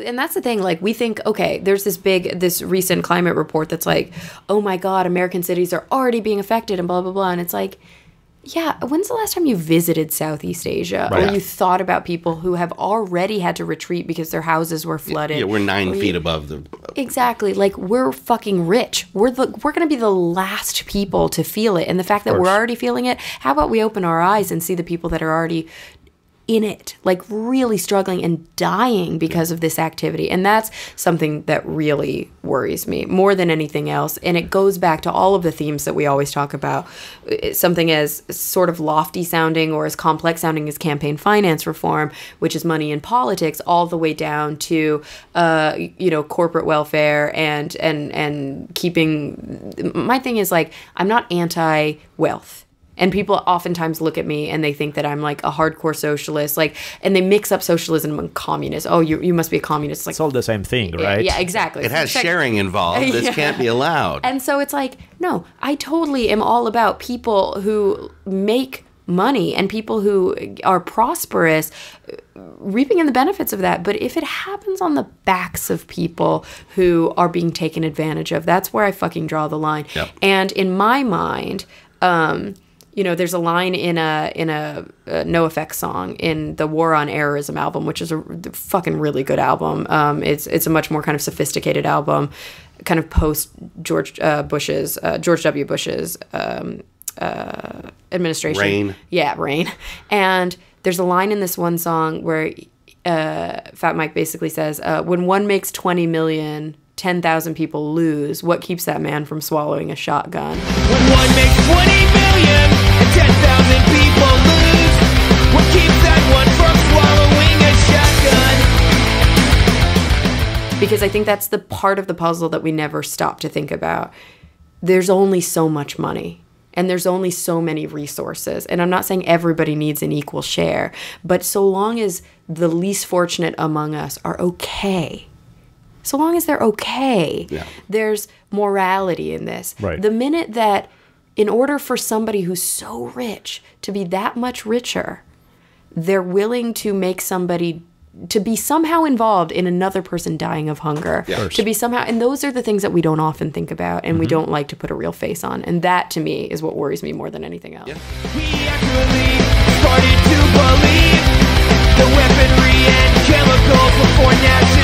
And that's the thing, like, we think, okay, there's this recent climate report that's like, oh my God, American cities are already being affected and blah, blah, blah. And it's like, yeah, when's the last time you visited Southeast Asia? Right. Or you thought about people who have already had to retreat because their houses were flooded? Yeah, we're 9 feet above the... Exactly. Like, we're fucking rich. We're going to be the last people to feel it. And the fact that we're already feeling it, how about we open our eyes and see the people that are already in it, like really struggling and dying because of this activity. And that's something that really worries me more than anything else. And it goes back to all of the themes that we always talk about. Something as sort of lofty sounding or as complex sounding as campaign finance reform, which is money in politics, all the way down to, corporate welfare and keeping... My thing is, like, I'm not anti-wealth. And people oftentimes look at me and they think that I'm like a hardcore socialist, like, and they mix up socialism and communism. Oh, you must be a communist. Like, it's all the same thing, right? Yeah, exactly. It has sharing involved. This can't be allowed. And so it's like, no, I totally am all about people who make money and people who are prosperous reaping in the benefits of that. But if it happens on the backs of people who are being taken advantage of, that's where I fucking draw the line. Yep. And in my mind, there's a line in a NoFX song in the War on Errorism album, which is a fucking really good album. It's a much more kind of sophisticated album, kind of post George W. Bush's administration. Rain. Yeah, Rain. And there's a line in this one song where Fat Mike basically says, when one makes 20 million, 10,000 people lose. What keeps that man from swallowing a shotgun? When one makes 20 million and 10,000 people lose, what keeps that one from swallowing a shotgun? Because I think that's the part of the puzzle that we never stop to think about. There's only so much money. And there's only so many resources. And I'm not saying everybody needs an equal share. But so long as the least fortunate among us are okay, so long as they're okay, there's morality in this. Right. The minute that in order for somebody who's so rich to be that much richer, they're willing to make somebody to be somehow involved in another person dying of hunger, to be somehow, and those are the things that we don't often think about and we don't like to put a real face on. And that to me is what worries me more than anything else. We actually started to believe the weaponry and chemicals before Nazi